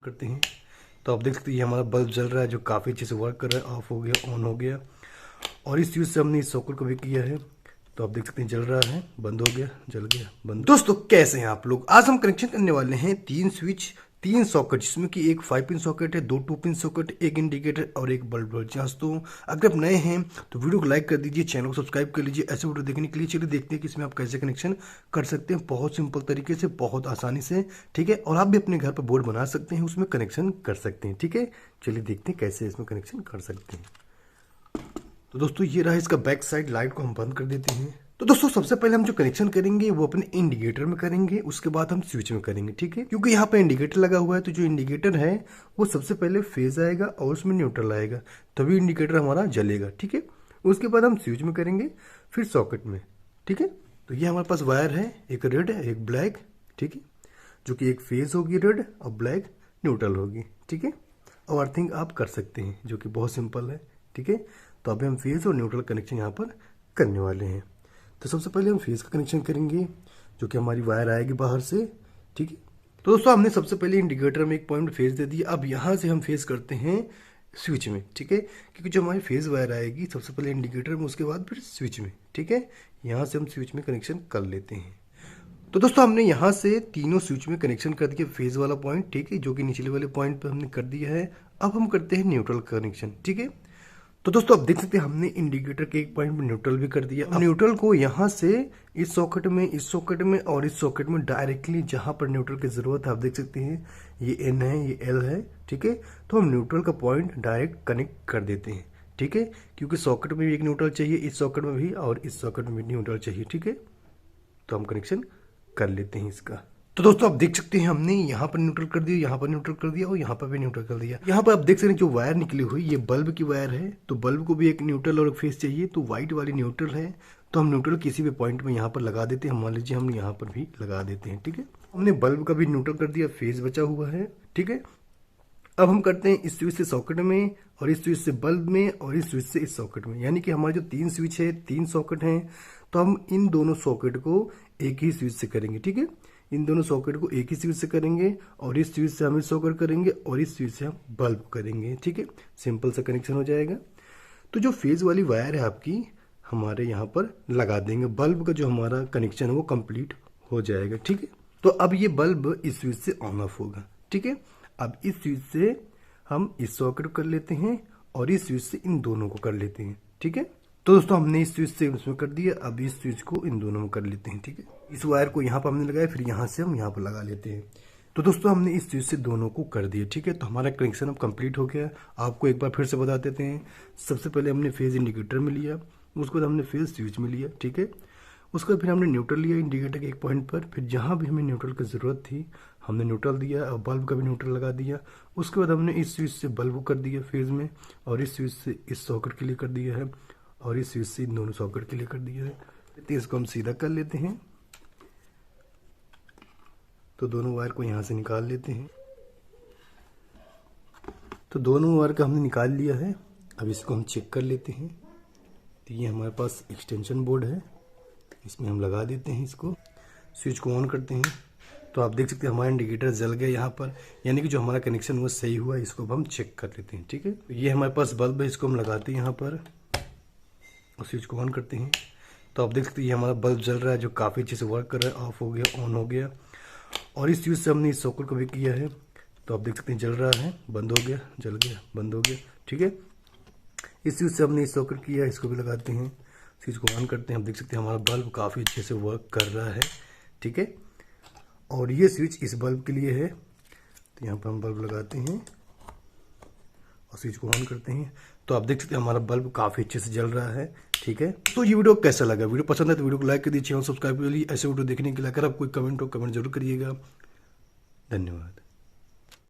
करते हैं तो आप देख सकते हैं ये हमारा बल्ब जल रहा है जो काफ़ी अच्छे से वर्क कर रहा है। ऑफ हो गया, ऑन हो गया। और इस यूज़ से हमने इस सॉकेट को भी किया है तो आप देख सकते हैं जल रहा है, बंद हो गया, जल गया, बंद। दोस्तों कैसे हैं आप लोग? आज हम कनेक्शन करने वाले हैं 3 स्विच 3 सॉकेट, जिसमें कि एक 5 पिन सॉकेट है, 2 2 पिन सॉकेट, एक इंडिकेटर और एक बल्ब। दोस्तों अगर आप नए हैं तो वीडियो को लाइक कर दीजिए, चैनल को सब्सक्राइब कर लीजिए ऐसे वीडियो देखने के लिए। चलिए देखते हैं कि इसमें आप कैसे कनेक्शन कर सकते हैं, बहुत सिंपल तरीके से, बहुत आसानी से, ठीक है। और आप भी अपने घर पर बोर्ड बना सकते हैं, उसमें कनेक्शन कर सकते हैं, ठीक है। चलिए देखते हैं कैसे इसमें कनेक्शन कर सकते हैं। तो दोस्तों ये रहा इसका बैक साइड, लाइट को हम बंद कर देते हैं। तो दोस्तों सबसे पहले हम जो कनेक्शन करेंगे वो अपने इंडिकेटर में करेंगे, उसके बाद हम स्विच में करेंगे, ठीक है। क्योंकि यहाँ पे इंडिकेटर लगा हुआ है तो जो इंडिकेटर है वो सबसे पहले फेज आएगा और उसमें न्यूट्रल आएगा, तभी इंडिकेटर हमारा जलेगा, ठीक है। उसके बाद हम स्विच में करेंगे, फिर सॉकेट में, ठीक है। तो ये हमारे पास वायर है, एक रेड है एक ब्लैक, ठीक है, जो कि एक फेज होगी रेड और ब्लैक न्यूट्रल होगी, ठीक है। और अर्थिंग आप कर सकते हैं जो कि बहुत सिंपल है, ठीक है। तो अभी हम फेज और न्यूट्रल कनेक्शन यहाँ पर करने वाले हैं। तो सबसे पहले हम फेज का कनेक्शन करेंगे जो कि हमारी वायर आएगी बाहर से, ठीक है। तो दोस्तों हमने सबसे पहले इंडिकेटर में एक पॉइंट फेज दे दिया। अब यहाँ से हम फेज करते हैं स्विच में, ठीक है। क्योंकि जो हमारी फेज वायर आएगी सबसे पहले इंडिकेटर में, उसके बाद फिर स्विच में, ठीक है। यहाँ से हम स्विच में कनेक्शन कर लेते हैं। तो दोस्तों हमने यहाँ से तीनों स्विच में कनेक्शन कर दिया, फेज वाला पॉइंट, ठीक है, जो कि निचले वाले पॉइंट पे हमने कर दिया है। अब हम करते हैं न्यूट्रल कनेक्शन, ठीक है। तो दोस्तों आप देख सकते हैं हमने इंडिकेटर के एक पॉइंट में न्यूट्रल भी कर दिया। अब न्यूट्रल को यहाँ से इस सॉकेट में, इस सॉकेट में और इस सॉकेट में डायरेक्टली जहां पर न्यूट्रल की जरूरत है, आप देख सकते हैं ये N है, ये L है, ठीक है। तो हम न्यूट्रल का पॉइंट डायरेक्ट कनेक्ट कर देते हैं, ठीक है। क्योंकि सॉकेट में भी एक न्यूट्रल चाहिए, इस सॉकेट में भी और इस सॉकेट में भी न्यूट्रल चाहिए, ठीक है। तो हम कनेक्शन कर लेते हैं इसका। तो दोस्तों आप देख सकते हैं हमने यहाँ पर न्यूट्रल कर दिया, यहाँ पर न्यूट्रल कर दिया और यहाँ पर भी न्यूट्रल कर दिया। यहाँ पर आप देख सकते हैं जो वायर निकली हुई ये बल्ब की वायर है, तो बल्ब को भी एक न्यूट्रल और एक फेस चाहिए, तो व्हाइट वाली न्यूट्रल है, तो हम न्यूट्रल किसी भी पॉइंट में यहाँ पर लगा देते हैं। मान लीजिए हम यहाँ पर भी लगा देते हैं, ठीक है। हमने बल्ब का भी न्यूट्रल कर दिया, फेस बचा हुआ है, ठीक है। अब हम करते हैं इस स्विच से सॉकेट में और इस स्विच से बल्ब में और इस स्विच से इस सॉकेट में, यानी कि हमारे जो 3 स्विच है 3 सॉकेट हैं, तो हम इन दोनों सॉकेट को एक ही स्विच से करेंगे, ठीक है। इन दोनों सॉकेट को एक ही स्विच से करेंगे और इस स्विच से हम इस सॉकेट करेंगे और इस स्विच से हम बल्ब करेंगे, ठीक है। सिंपल सा कनेक्शन हो जाएगा। तो जो फेज वाली वायर है आपकी हमारे यहाँ पर लगा देंगे, बल्ब का जो हमारा कनेक्शन है वो कंप्लीट हो जाएगा, ठीक है। तो अब ये बल्ब इस स्विच से ऑन ऑफ होगा, ठीक है। अब इस स्विच से हम इस सॉकेट को कर लेते हैं और इस स्विच से इन दोनों को कर लेते हैं, ठीक है। तो दोस्तों हमने इस स्विच से उसमें कर दिया, अब इस स्विच को इन दोनों में कर लेते हैं, ठीक है। इस वायर को यहाँ पर हमने लगाया, फिर यहाँ से हम यहाँ पर लगा लेते हैं। तो दोस्तों हमने इस स्विच से दोनों को कर दिया, ठीक है। तो हमारा कनेक्शन अब कंप्लीट हो गया। आपको एक बार फिर से बता देते हैं। सबसे पहले हमने फेज इंडिकेटर में लिया, उसके बाद हमने फेज स्विच में लिया, ठीक है। उसके बाद फिर हमने न्यूट्रल लिया इंडिकेटर के एक पॉइंट पर, फिर जहाँ भी हमें न्यूट्रल की ज़रूरत थी हमने न्यूट्रल दिया और बल्ब का भी न्यूट्रल लगा दिया। उसके बाद हमने इस स्विच से बल्ब कर दिया फेज में और इस स्विच से इस सॉकेट के लिए कर दिया है और इस स्विच से इन दोनों सॉकेट के लिए कर दिया है। तो इसको हम सीधा कर लेते हैं। तो दोनों वायर को यहाँ से निकाल लेते हैं। तो दोनों वायर का हमने निकाल लिया है। अब इसको हम चेक कर लेते हैं। तो ये हमारे पास एक्सटेंशन बोर्ड है, इसमें हम लगा देते हैं इसको, स्विच को ऑन करते हैं। तो आप देख सकते हैं हमारा इंडिकेटर जल गया यहाँ पर, यानी कि जो हमारा कनेक्शन वो सही हुआ। इसको अब हम चेक कर लेते हैं, ठीक है। तो ये हमारे पास बल्ब है, इसको हम लगाते हैं यहाँ पर और स्विच को ऑन करते हैं। तो आप देख सकते हैं ये हमारा बल्ब जल रहा है जो काफ़ी अच्छे से वर्क कर रहा है। ऑफ हो गया, ऑन हो गया। और इस स्विच से हमने इस सॉकेट को भी किया है, तो आप देख सकते हैं जल रहा है, बंद हो गया, जल गया, बंद हो गया, ठीक है। इस स्विच से हमने इस सॉकेट किया, इसको भी लगाते हैं, स्विच को ऑन करते हैं। आप देख सकते हैं हमारा बल्ब काफ़ी अच्छे से वर्क कर रहा है, ठीक है। और ये स्विच इस बल्ब के लिए है, तो यहाँ पर हम बल्ब लगाते हैं और स्विच को ऑन करते हैं। तो आप देख सकते हैं हमारा बल्ब काफ़ी अच्छे से जल रहा है, ठीक है। तो ये वीडियो कैसा लगा? वीडियो पसंद है तो वीडियो को लाइक कर दीजिए, चैनल सब्सक्राइब कर लीजिए। ऐसे वीडियो देखने के लिए अगर आप कोई कमेंट हो कमेंट जरूर करिएगा। धन्यवाद।